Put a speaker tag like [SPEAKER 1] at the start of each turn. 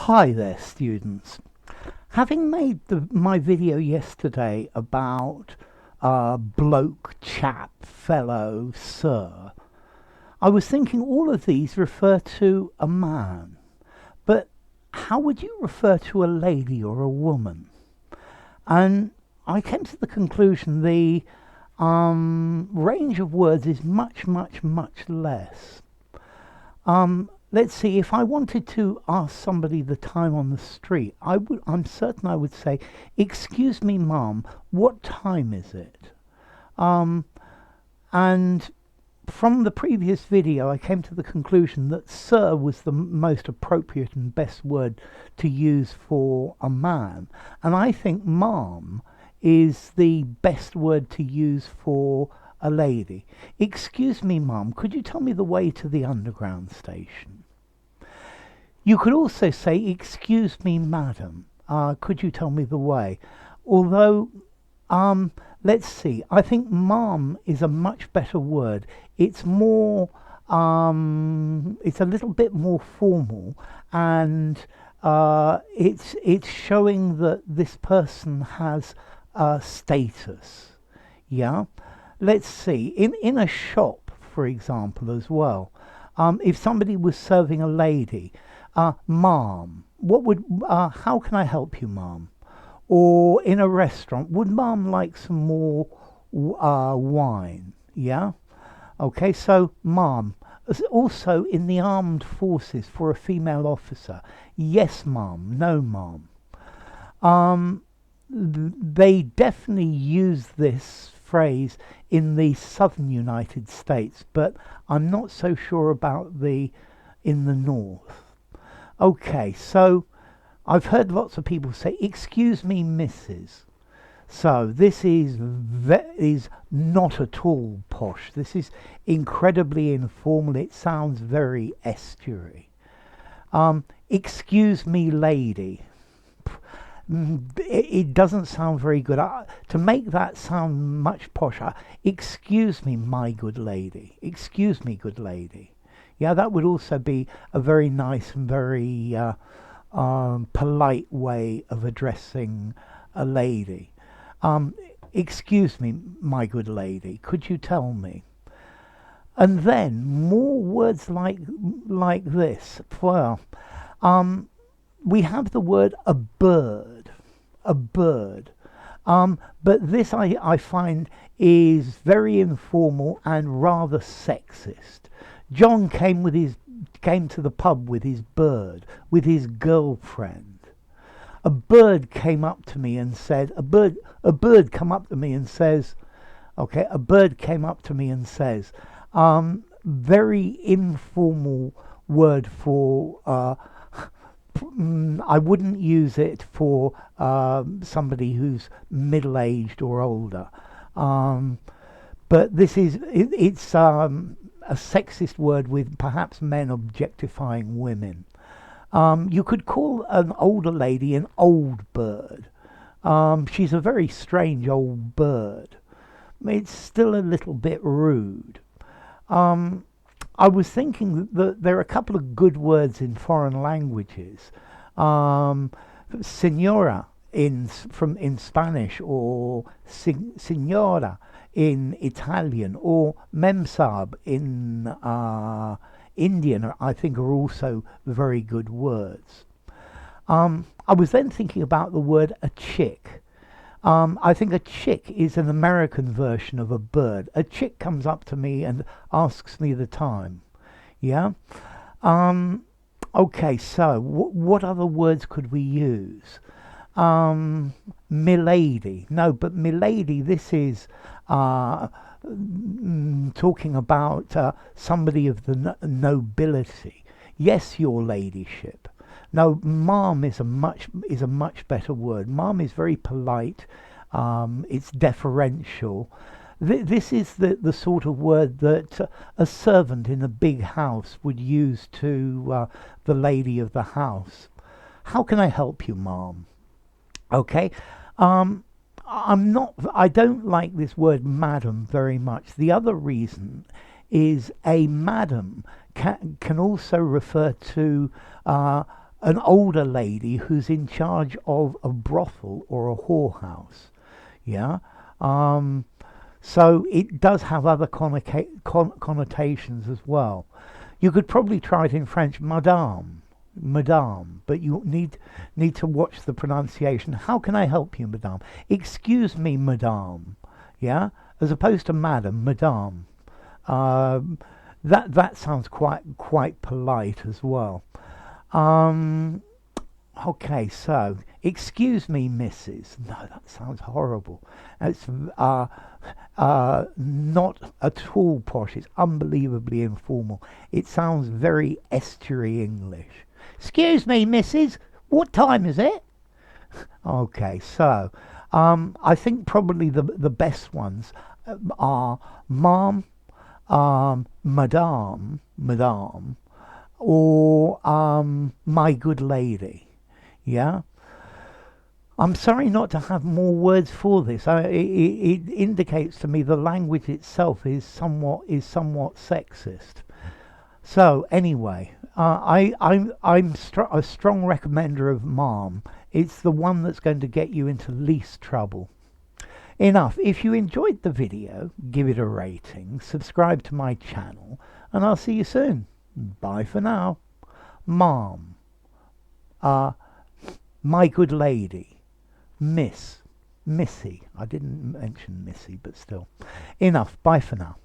[SPEAKER 1] Hi there, students. Having made my video yesterday about bloke, chap, fellow, sir, I was thinking all of these refer to a man. But how would you refer to a lady or a woman? And I came to the conclusion the range of words is much, much, much less. Let's see, if I wanted to ask somebody the time on the street, I'm certain I would say, "Excuse me, ma'am, what time is it?" And from the previous video, I came to the conclusion that sir was the most appropriate and best word to use for a man. And I think ma'am is the best word to use for a lady. "Excuse me, ma'am, could you tell me the way to the underground station?" You could also say, "Excuse me, madam, could you tell me the way?" Although, let's see, I think ma'am is a much better word. It's more, it's a little bit more formal, and it's showing that this person has status. Yeah. Let's see, in a shop, for example, as well, if somebody was serving a lady, "Ma'am, how can I help you, ma'am?" Or in a restaurant, "Would ma'am like some more wine?" Yeah? Okay, so ma'am. Also in the armed forces for a female officer, "Yes, ma'am," "No, ma'am." They definitely use this phrase in the southern United States, but I'm not so sure about in the north. Okay, so I've heard lots of people say, "Excuse me, Mrs." So this is not at all posh. This is incredibly informal. It sounds very estuary. "Excuse me, lady." It doesn't sound very good. To make that sound much posher, "Excuse me, my good lady." "Excuse me, good lady." Yeah, that would also be a very nice and very polite way of addressing a lady. "Excuse me, my good lady, could you tell me?" And then more words like this. Well, we have the word a bird. A bird. But this I find is very informal and rather sexist. John came to the pub with his bird, with his girlfriend. A bird came up to me and said, a bird come up to me and says, okay, a bird came up to me and says, very informal word for, I wouldn't use it for somebody who's middle-aged or older. But it's a sexist word with perhaps men objectifying women. You could call an older lady an old bird. She's a very strange old bird. It's still a little bit rude. I was thinking that there are a couple of good words in foreign languages. Signora in Spanish, or signora in Italian, or memsab in Indian, I think, are also very good words. I was then thinking about the word a chick. I think a chick is an American version of a bird. A chick comes up to me and asks me the time. Yeah? Okay, so what other words could we use? Milady. No, but milady, this is talking about somebody of the nobility. "Yes, your ladyship." No, ma'am is a much better word. Ma'am is very polite. It's deferential. This is the sort of word that a servant in a big house would use to the lady of the house. "How can I help you, ma'am?" Okay. I don't like this word madam very much. The other reason is a madam can also refer to an older lady who's in charge of a brothel or a whorehouse. Yeah. So it does have other connotations as well. You could probably try it in French, madame, madame, but you need to watch the pronunciation. How can I help you, madame? Excuse me, madame. Yeah, as opposed to madam, madame. That sounds quite polite as well. Um, okay, so excuse me, Mrs. No, that sounds horrible. It's not at all posh. It's unbelievably informal. It sounds very estuary English. Excuse me, Mrs. What time is it? Okay, so I think probably the best ones are ma'am, madame, or my good lady. Yeah. I'm sorry not to have more words for this. It indicates to me the language itself is somewhat sexist. So anyway, I'm a strong recommender of ma'am. It's the one that's going to get you into least trouble. Enough. If you enjoyed the video, give it a rating, subscribe to my channel, and I'll see you soon. Bye for now. Ma'am. My good lady. Missy. I didn't mention Missy, but still. Enough. Bye for now.